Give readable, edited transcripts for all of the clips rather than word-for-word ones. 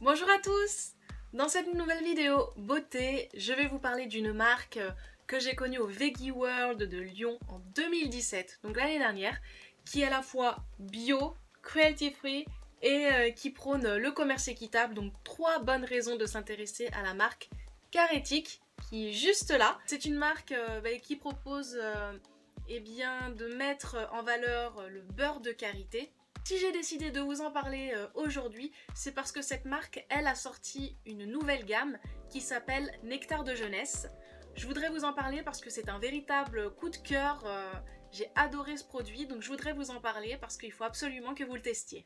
Bonjour à tous! Dans cette nouvelle vidéo beauté, je vais vous parler d'une marque que j'ai connue au Veggie World de Lyon en 2017, donc l'année dernière, qui est à la fois bio, cruelty free et qui prône le commerce équitable, donc 3 bonnes raisons de s'intéresser à la marque Caretic, qui est juste là. C'est une marque qui propose de mettre en valeur le beurre de karité. Si j'ai décidé de vous en parler aujourd'hui, c'est parce que cette marque, elle a sorti une nouvelle gamme qui s'appelle Nectar de Jeunesse. Je voudrais vous en parler parce que c'est un véritable coup de cœur. J'ai adoré ce produit, donc je voudrais vous en parler parce qu'il faut absolument que vous le testiez.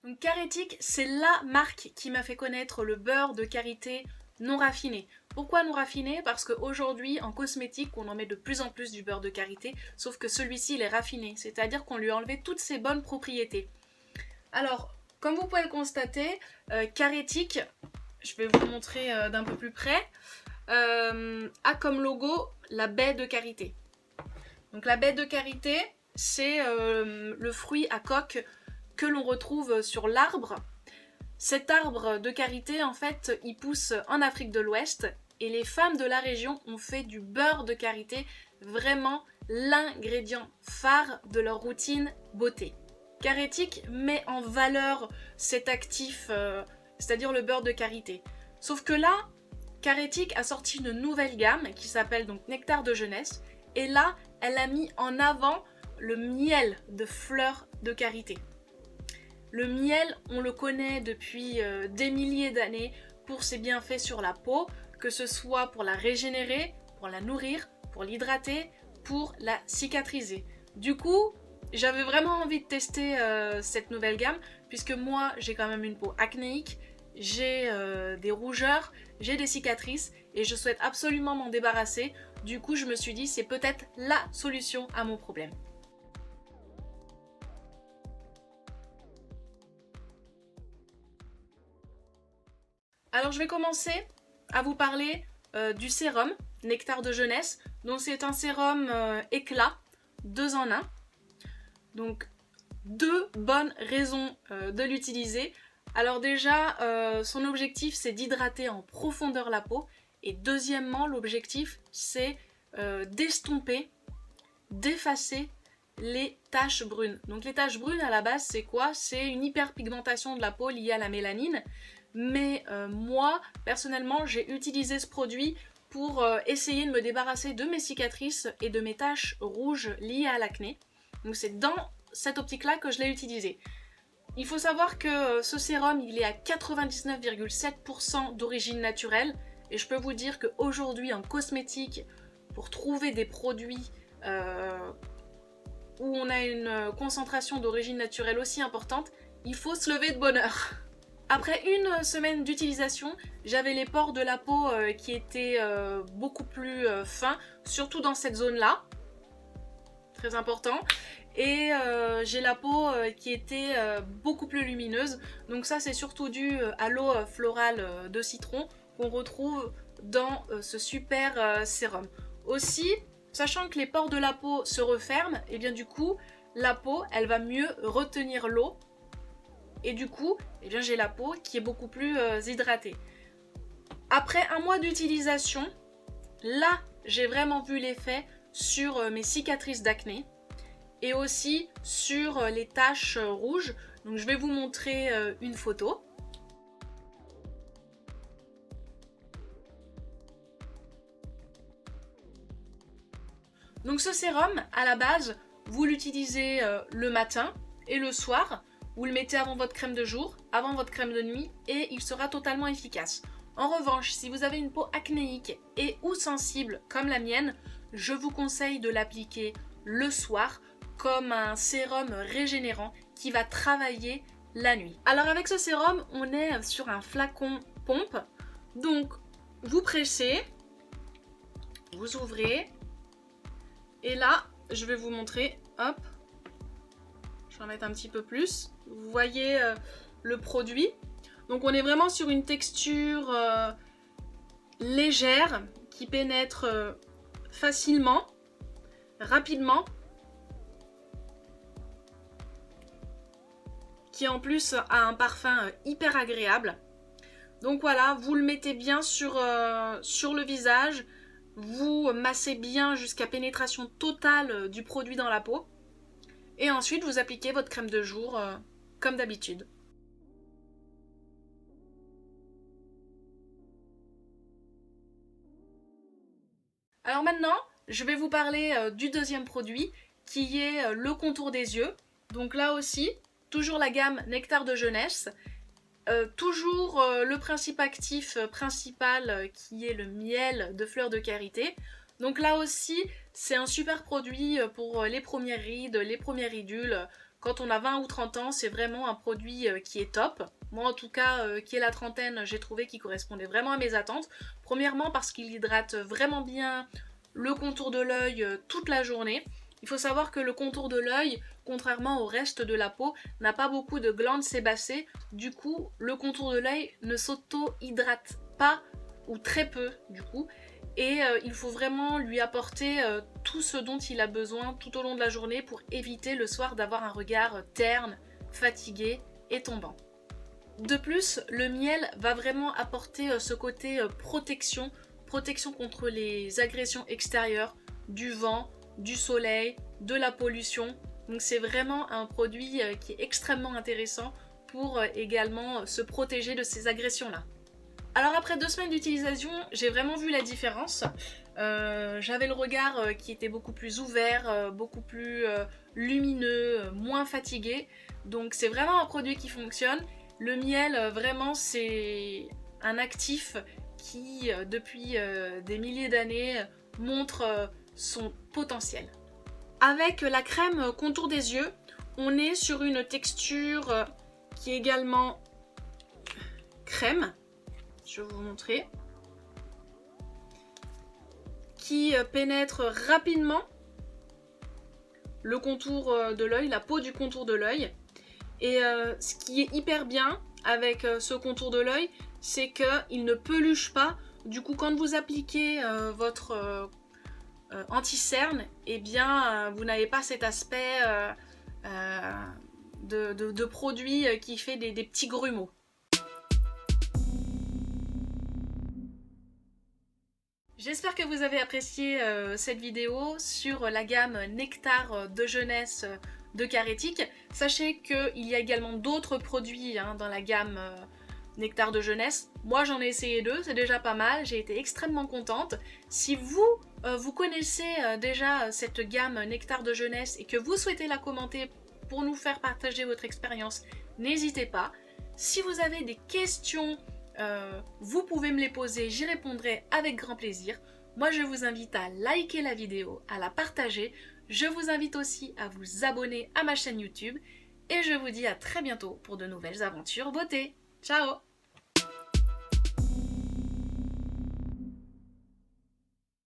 Donc Caretic, c'est la marque qui m'a fait connaître le beurre de karité non raffiné. Pourquoi non raffiné? Parce qu'aujourd'hui, en cosmétique, on en met de plus en plus du beurre de karité, sauf que celui-ci, il est raffiné, c'est-à-dire qu'on lui a enlevé toutes ses bonnes propriétés. Alors, comme vous pouvez le constater, Caretic, je vais vous montrer d'un peu plus près, a comme logo la baie de karité. Donc la baie de karité, c'est le fruit à coque que l'on retrouve sur l'arbre. Cet arbre de karité, en fait, il pousse en Afrique de l'Ouest et les femmes de la région ont fait du beurre de karité vraiment l'ingrédient phare de leur routine beauté. Caretic met en valeur cet actif, c'est-à-dire le beurre de karité. Sauf que là, Caretic a sorti une nouvelle gamme qui s'appelle donc Nectar de Jeunesse et là, elle a mis en avant le miel de fleurs de karité. Le miel, on le connaît depuis des milliers d'années pour ses bienfaits sur la peau, que ce soit pour la régénérer, pour la nourrir, pour l'hydrater, pour la cicatriser. Du coup, j'avais vraiment envie de tester cette nouvelle gamme, puisque moi, j'ai quand même une peau acnéique, j'ai des rougeurs, j'ai des cicatrices, et je souhaite absolument m'en débarrasser. Du coup, je me suis dit, c'est peut-être la solution à mon problème. Alors je vais commencer à vous parler du sérum Nectar de Jeunesse. Donc c'est un sérum éclat, 2 en 1. Donc 2 bonnes raisons de l'utiliser. Alors déjà, son objectif c'est d'hydrater en profondeur la peau. Et deuxièmement, l'objectif c'est d'estomper, d'effacer les taches brunes. Donc les taches brunes à la base c'est quoi? C'est une hyperpigmentation de la peau liée à la mélanine. Mais moi, personnellement, j'ai utilisé ce produit pour essayer de me débarrasser de mes cicatrices et de mes taches rouges liées à l'acné. Donc c'est dans cette optique-là que je l'ai utilisé. Il faut savoir que ce sérum, il est à 99,7% d'origine naturelle. Et je peux vous dire qu'aujourd'hui, en cosmétique, pour trouver des produits où on a une concentration d'origine naturelle aussi importante, il faut se lever de bonne heure. Après une semaine d'utilisation, j'avais les pores de la peau qui étaient beaucoup plus fins, surtout dans cette zone-là, très important. Et j'ai la peau qui était beaucoup plus lumineuse, donc ça c'est surtout dû à l'eau florale de citron qu'on retrouve dans ce super sérum. Aussi, sachant que les pores de la peau se referment, et bien du coup, la peau elle va mieux retenir l'eau. Et du coup, j'ai la peau qui est beaucoup plus hydratée. Après 1 mois d'utilisation, là, j'ai vraiment vu l'effet sur mes cicatrices d'acné et aussi sur les taches rouges. Donc je vais vous montrer une photo. Donc ce sérum, à la base, vous l'utilisez le matin et le soir. Vous le mettez avant votre crème de jour, avant votre crème de nuit et il sera totalement efficace. En revanche, si vous avez une peau acnéique et ou sensible comme la mienne, je vous conseille de l'appliquer le soir comme un sérum régénérant qui va travailler la nuit. Alors avec ce sérum, on est sur un flacon pompe. Donc vous pressez, vous ouvrez et là, je vais vous montrer, hop, je vais en mettre un petit peu plus. Vous voyez le produit. Donc on est vraiment sur une texture légère qui pénètre facilement, rapidement. qui en plus a un parfum hyper agréable. Donc voilà, vous le mettez bien sur le visage, vous massez bien jusqu'à pénétration totale du produit dans la peau, et ensuite vous appliquez votre crème de jour comme d'habitude. Alors maintenant, je vais vous parler du deuxième produit, qui est le contour des yeux. Donc là aussi, toujours la gamme Nectar de Jeunesse. Toujours le principe actif principal qui est le miel de fleurs de karité. Donc là aussi, c'est un super produit pour les premières rides, les premières ridules. Quand on a 20 ou 30 ans, c'est vraiment un produit qui est top. Moi en tout cas, qui est la trentaine, j'ai trouvé qu'il correspondait vraiment à mes attentes. Premièrement parce qu'il hydrate vraiment bien le contour de l'œil toute la journée. Il faut savoir que le contour de l'œil, contrairement au reste de la peau, n'a pas beaucoup de glandes sébacées. Du coup, le contour de l'œil ne s'auto-hydrate pas, ou très peu du coup. Et il faut vraiment lui apporter tout ce dont il a besoin tout au long de la journée pour éviter le soir d'avoir un regard terne, fatigué et tombant. De plus, le miel va vraiment apporter ce côté protection contre les agressions extérieures, du vent, du soleil, de la pollution. Donc c'est vraiment un produit qui est extrêmement intéressant pour également se protéger de ces agressions-là. Alors après 2 semaines d'utilisation, j'ai vraiment vu la différence. J'avais le regard qui était beaucoup plus ouvert, beaucoup plus lumineux, moins fatigué. Donc c'est vraiment un produit qui fonctionne. Le miel, vraiment, c'est un actif qui, depuis des milliers d'années, montre son potentiel. Avec la crème contour des yeux, on est sur une texture qui est également crème. Je vais vous montrer. Qui pénètre rapidement le contour de l'œil, la peau du contour de l'œil. Et ce qui est hyper bien avec ce contour de l'œil, c'est qu'il ne peluche pas. Du coup, quand vous appliquez votre anti-cerne, eh bien, vous n'avez pas cet aspect de produit qui fait des petits grumeaux. J'espère que vous avez apprécié cette vidéo sur la gamme Nectar de Jeunesse de Caretic. Sachez qu'il y a également d'autres produits dans la gamme Nectar de Jeunesse. Moi j'en ai essayé 2, c'est déjà pas mal, j'ai été extrêmement contente. Si vous connaissez déjà cette gamme Nectar de Jeunesse et que vous souhaitez la commenter pour nous faire partager votre expérience, n'hésitez pas. Si vous avez des questions, vous pouvez me les poser, j'y répondrai avec grand plaisir. Moi je vous invite à liker la vidéo, à la partager. Je vous invite aussi à vous abonner à ma chaîne YouTube. Et je vous dis à très bientôt pour de nouvelles aventures beauté. Ciao!